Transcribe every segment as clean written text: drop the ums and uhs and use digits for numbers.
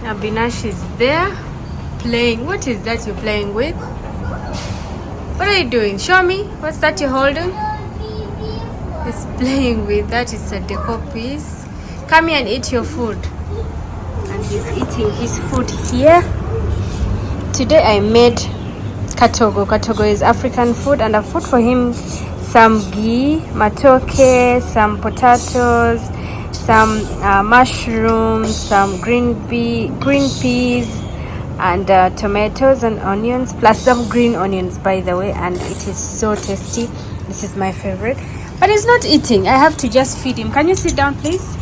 Abinash is there playing. What is that you're playing with? What are you doing? Show me. What's that you're holding? He's playing with that. Is a decor piece. Come here and eat your food. And he's eating his food here. Today I made katogo. Katogo is African food, and I put for him some ghee, matoke, some potatoes, some mushrooms, some green peas, and tomatoes and onions, plus some green onions, by the way, and it is so tasty. This is my favorite. But he's not eating. I have to just feed him. Can you sit down, please?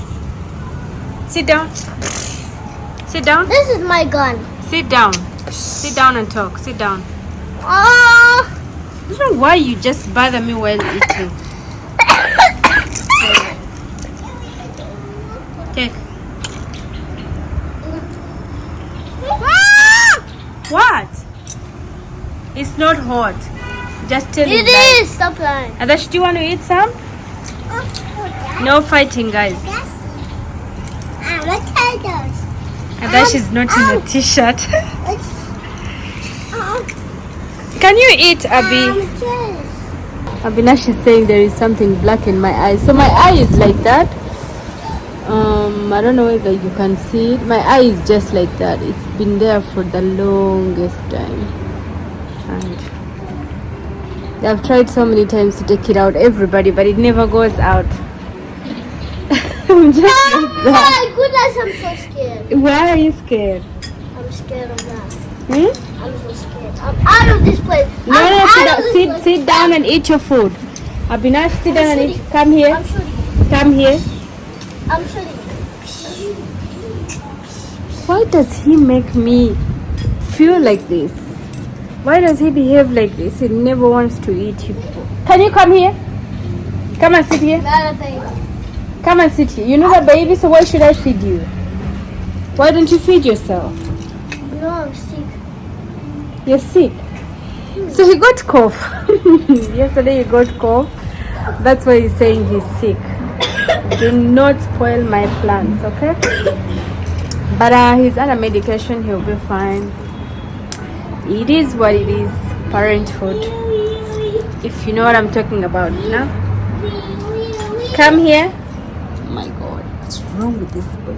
Sit down. Sit down. This is my gun. Sit down. Sit down and talk. Sit down. Oh! I don't know why you just bother me while eating. Take. What? It's not hot. Just tell me. It is. Stop lying. Adash, do you want to eat some? No fighting, guys. Yes. Potatoes. Adash is not in a t-shirt. Can you eat, Abby? Yes. Abinash is saying there is something black in my eye. So my eye is like that. I don't know whether you can see it. My eye is just like that. It's been there for the longest time. And I've tried so many times to take it out, everybody, but it never goes out. I'm just like Oh that. my goodness, I'm so scared. Why are you scared? I'm scared of that. Hmm? I'm so scared. I'm out of this place. No, I'm no, out sit of down, this sit, place. sit down and eat your food. Abinash, sit down and eat. shooting. Come here. I'm shooting. Come here. I'm shooting. Why does he make me feel like this? Why does he behave like this? He never wants to eat you. Can you come here? Come and sit here. Not a baby. Come and sit here. You're not a baby, so why should I feed you? Why don't you feed yourself? No, I'm sick. You're sick. So he got cough. Yesterday he got cough. That's why he's saying he's sick. Do not spoil my plans, okay? But he's under medication. He'll be fine. It is what it is. Parenthood. If you know what I'm talking about, you know? Come here. Oh my God, what's wrong with this boy?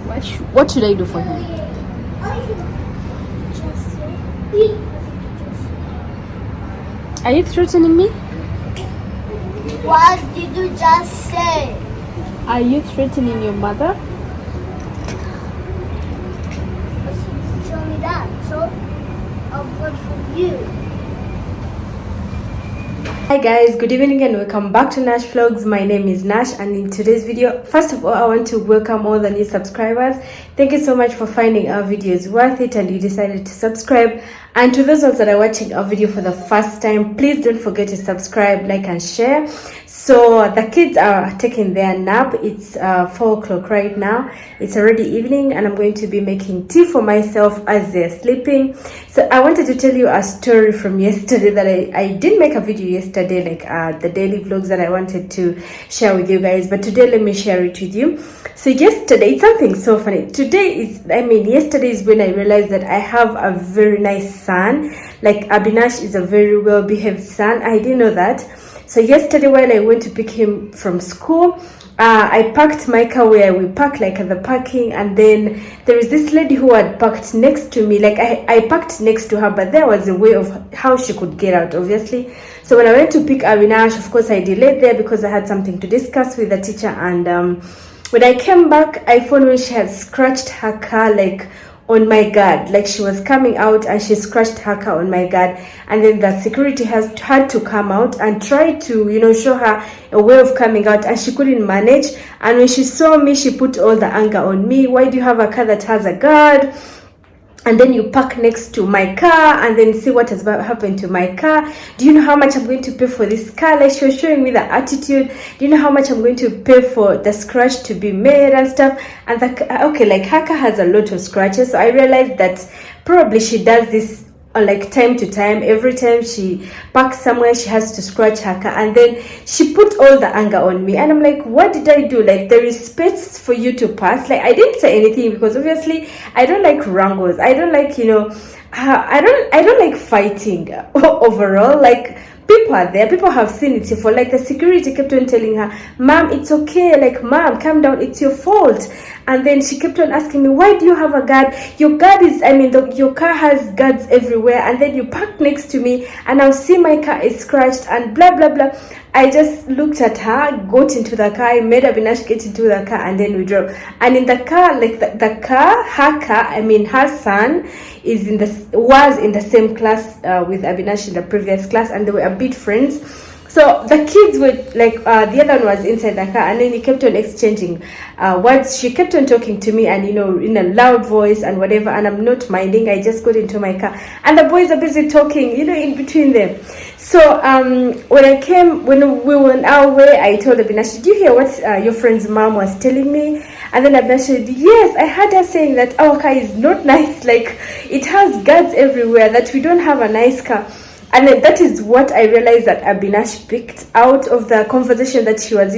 What should I do for him? Are you threatening me? What did you just say? Are you threatening your mother? Tell me that. So, I'll vote for you. Hi guys, good evening and welcome back to Nash Vlogs. My name is Nash, and in today's video, first of all, I want to welcome all the new subscribers. Thank you so much for finding our videos worth it and you decided to subscribe. And to those ones that are watching our video for the first time, please don't forget to subscribe, like and share. So the kids are taking their nap. It's 4 o'clock right now. It's already evening and I'm going to be making tea for myself as they're sleeping. So I wanted to tell you a story from yesterday that I did make a video yesterday, like the daily vlogs that I wanted to share with you guys. But today, let me share it with you. So yesterday, it's something so funny. Yesterday is when I realized that I have a very nice son. Like Abinash is a very well-behaved son. I didn't know that. So yesterday while I went to pick him from school, I parked my car where we park, like at the parking, and then there is this lady who had parked next to me. Like I parked next to her, but there was a way of how she could get out, obviously. So when I went to pick Abinash, of course I delayed there because I had something to discuss with the teacher. And when I came back, I found when she had scratched her car like on my guard, like she was coming out and she scratched her car on my guard, and then the security had to come out and try to show her a way of coming out, and she couldn't manage. And when she saw me, she put all the anger on me. Why do you have a car that has a guard? And then you park next to my car and then see what has happened to my car. Do you know how much I'm going to pay for this car? Like she was showing me the attitude. Do you know how much I'm going to pay for the scratch to be made and stuff? And like her car has a lot of scratches. So I realized that probably she does this like time to time. Every time she parks somewhere, she has to scratch her car, and then she put all the anger on me. And I'm like, what did I do? Like, there is space for you to pass. Like, I didn't say anything because obviously I don't like wrangles. I don't like, I don't like fighting overall. Like, people are there, people have seen it before. Like, the security kept on telling her, ma'am, it's okay, like, ma'am, calm down, it's your fault. And then she kept on asking me, why do you have a guard? Your guard is, your car has guards everywhere, and then you park next to me and I'll see my car is scratched and blah blah blah. I just looked at her, got into the car, I made Abinash get into the car, and then we drove. And in the car, like the car, her son was in the same class with Abinash in the previous class, and they were a bit friends. So the kids were like, the other one was inside the car, and then he kept on exchanging words. She kept on talking to me, and in a loud voice and whatever, and I'm not minding. I just got into my car, and the boys are busy talking, in between them. So when we were on our way, I told Abinash, did you hear what your friend's mom was telling me? And then Abinash said, yes, I heard her saying that our car is not nice, like it has guards everywhere, that we don't have a nice car. And then that is what I realized that Abinash picked out of the conversation that she was,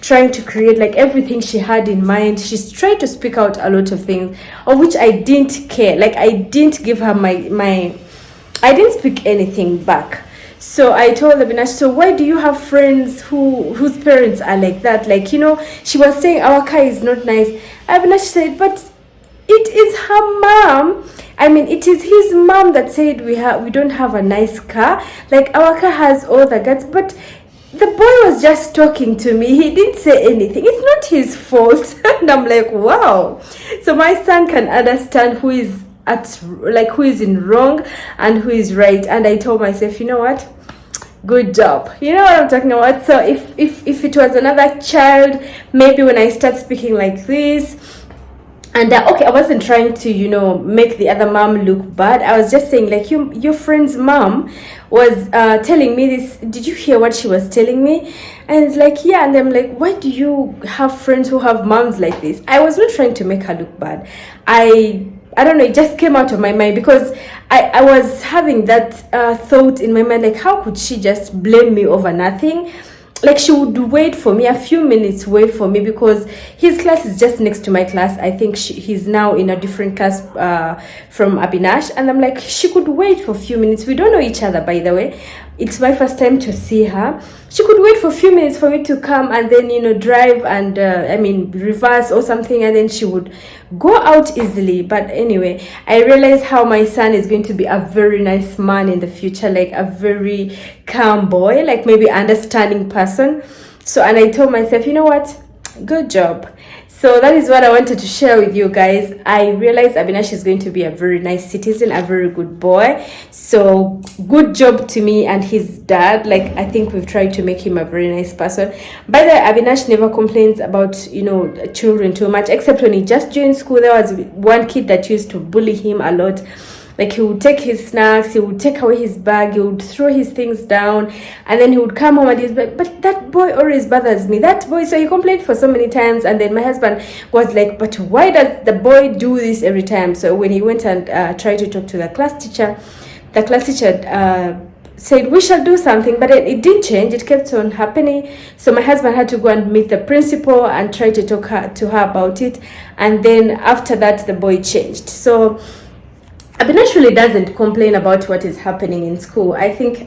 trying to create, like everything she had in mind. She's trying to speak out a lot of things of which I didn't care. Like, I didn't give her I didn't speak anything back. So I told Abinash, so why do you have friends whose parents are like that? Like, she was saying our car is not nice. Abinash said, but it is her mom. It is his mom that said we don't have a nice car. Like, our car has all the guts, but the boy was just talking to me. He didn't say anything. It's not his fault. And I'm like, wow. So my son can understand who is in wrong and who is right. And I told myself, you know what? Good job. You know what I'm talking about? So if it was another child, maybe when I start speaking like this, and okay, I wasn't trying to make the other mom look bad. I was just saying, like, your friend's mom was telling me this. Did you hear what she was telling me? And it's like, yeah. And I'm like, why do you have friends who have moms like this? I was not trying to make her look bad. I don't know, it just came out of my mind because I was having that thought in my mind, like, how could she just blame me over nothing? Like, she would wait for me, a few minutes wait for me, because his class is just next to my class. I think he's now in a different class from Abinash. And I'm like, she could wait for a few minutes. We don't know each other, by the way. It's my first time to see her. She could wait for a few minutes for me to come and then, drive and, reverse or something. And then she would go out easily. But anyway, I realized how my son is going to be a very nice man in the future, like a very calm boy, like maybe understanding person. So, and I told myself, you know what? Good job. So that is what I wanted to share with you guys. I realized Abinash is going to be a very nice citizen, a very good boy. So good job to me and his dad. Like, I think we've tried to make him a very nice person. By the way, Abinash never complains about, children too much, except when he just joined school. There was one kid that used to bully him a lot. Like, he would take his snacks, he would take away his bag, he would throw his things down, and then he would come home and he's like, but that boy always bothers me. That boy, so he complained for so many times, and then my husband was like, but why does the boy do this every time? So when he went and tried to talk to the class teacher said, we shall do something, but it didn't change. It kept on happening. So my husband had to go and meet the principal and try to talk to her about it. And then after that, the boy changed. So Abinash really doesn't complain about what is happening in school. I think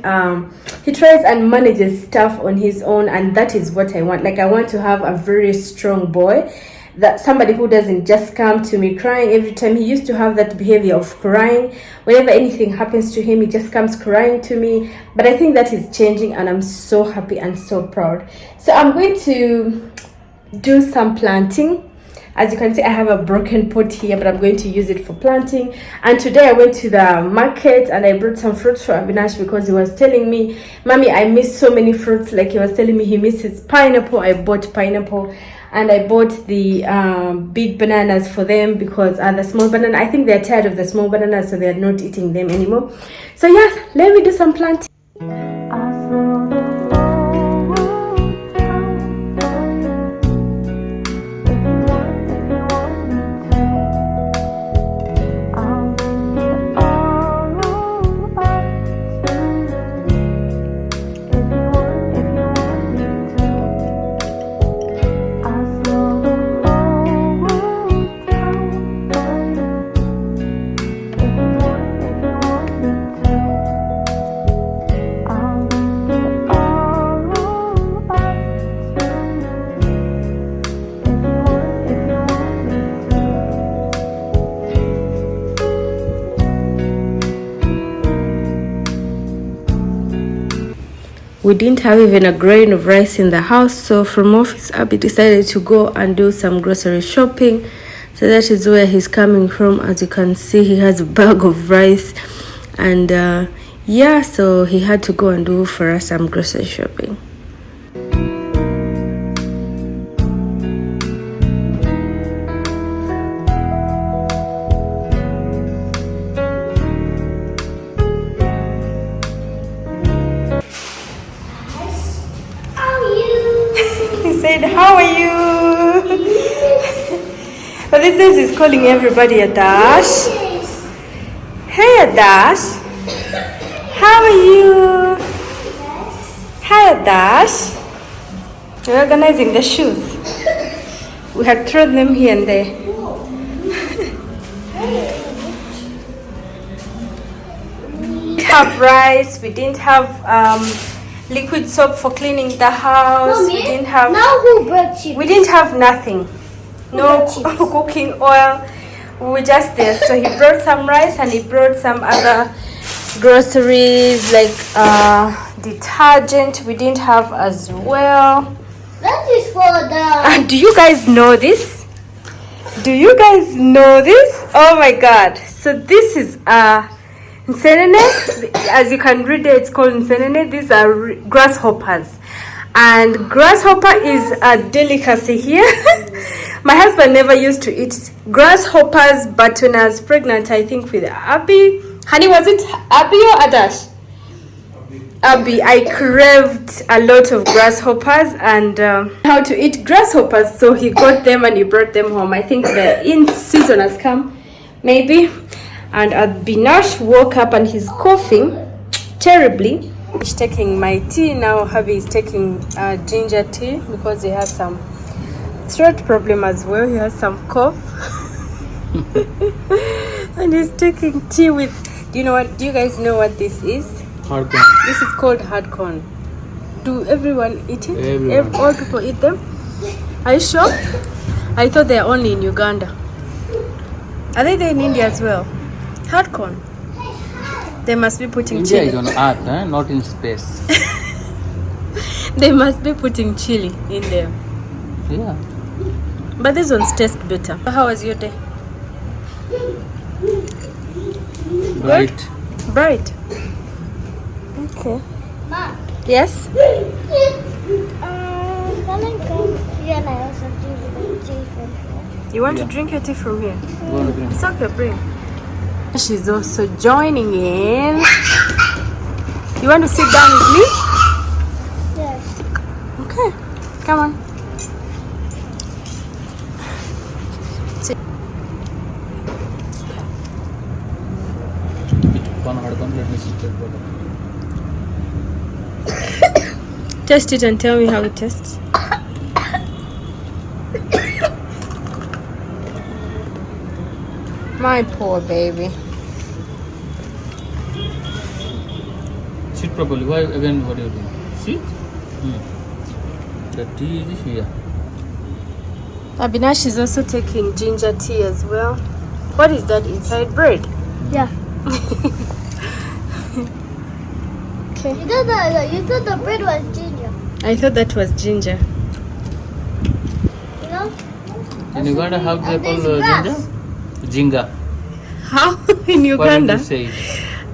he tries and manages stuff on his own, and that is what I want. Like, I want to have a very strong boy, that somebody who doesn't just come to me crying every time. He used to have that behavior of crying. Whenever anything happens to him, he just comes crying to me. But I think that is changing, and I'm so happy and so proud. So I'm going to do some planting. As you can see, I have a broken pot here, but I'm going to use it for planting. And today I went to the market and I brought some fruits for Abinash because he was telling me, Mommy, I miss so many fruits. Like, he was telling me he misses pineapple. I bought pineapple, and I bought the big bananas for them because the small banana, I think they're tired of the small bananas, so they're not eating them anymore. So yeah, let me do some planting. We didn't have even a grain of rice in the house, so from office Abby decided to go and do some grocery shopping. So that is where he's coming from. As you can see, he has a bag of rice, and yeah, so he had to go and do for us some grocery shopping. He said, "How are you?" But this is he's calling everybody a Dash. Hey, Dash. How are you? Hi, Dash. We're organizing the shoes. We had thrown them here and there. We didn't have rice. We didn't have liquid soap for cleaning the house. Mommy, We didn't have. now who brought chips? We didn't have nothing. No cooking oil. We were just there. So he brought some rice and he brought some other groceries like detergent. We didn't have as well. That is for the... Do you guys know this? Do you guys know this? Oh my god. So this is Nsenene. As you can read it, it's called Nsenene. These are grasshoppers. And grasshopper is a delicacy here. My husband never used to eat grasshoppers, but when I was pregnant, I think with Abby. Honey, was it Abby or Adash? Abby. I craved a lot of grasshoppers and how to eat grasshoppers. So he got them and he brought them home. I think the in season has come, maybe. And Binash woke up and he's coughing terribly. He's taking my tea now. Hubby is taking ginger tea because he has some throat problem as well. He has some cough. And he's taking tea with, do you guys know what this is? Hard corn. This is called hard corn. Do everyone eat it? Everyone. All people eat them? Are you sure? I thought they're only in Uganda. Are they there in India as well? Hard corn. They must be putting India chili. is on earth, not in space. They must be putting chili in there. Yeah. But these ones taste better. How was your day? Bright. Bright. Okay. Ma, Yes? can I come here and I also drink the tea from here? You want Yeah. to drink your tea from here? Go on, drink. It's okay, bring. She's also joining in. You want to sit down with me? Yes. Okay. Come on. One hard corn, let me see that bottom. Taste it and tell me how it tastes. My poor baby. Sit properly. Why again? What are you doing? Sit. The tea is here. Abinash is also taking ginger tea as well. What is that inside? Bread? Yeah. Okay. You thought the bread was ginger. I thought that was ginger. You know? In Uganda, how they And call there's grass. ginger? Jinga. How? In Why Uganda? don't you say it?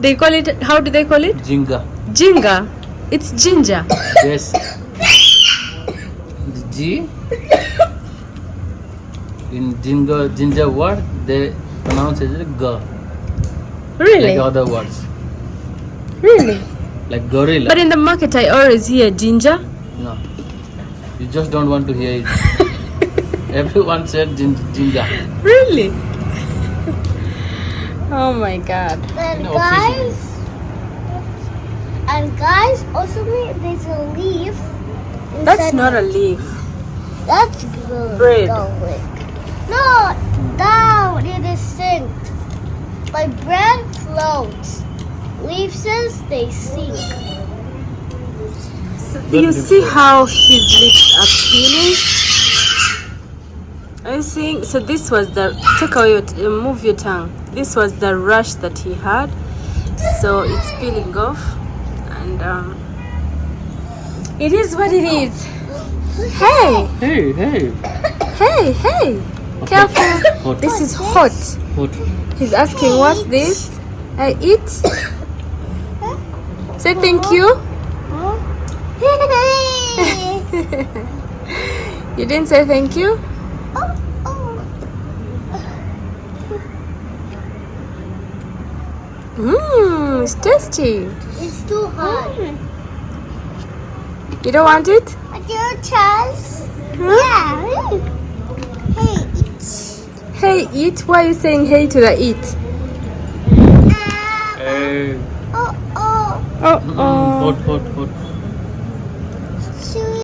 They call it, how do they call it? Jinga. Jinga. It's ginger. Yes. The G. In ginger word, they pronounce it as G. Really? Like other words. Really? Like gorilla. But in the market, I always hear ginger. No. You just don't want to hear it. Everyone said ginger. Really? Oh my god. And No, guys, also there's a leaf. That's inside not my a leaf. That's good. Bread. No, down. It is sink. My bread floats. Leaf says they sink. You see how his lips are peeling? Are you seeing? So this was the, take away your, move your tongue. This was the rash that he had. So it's peeling off. And It is what it is. Hey, Hey, hey. hey, hey. Careful. Hot. This is hot. Hot. He's asking, what's this? I eat. Say thank you. You didn't say thank you? Mmm, it's tasty. It's too hard. You don't want it? Dear Charles. Huh? Yeah. Hey, it's. Hey, eat. Why are you saying hey to the eat? Hey. Oh, oh. Oh, Hot, hot, hot.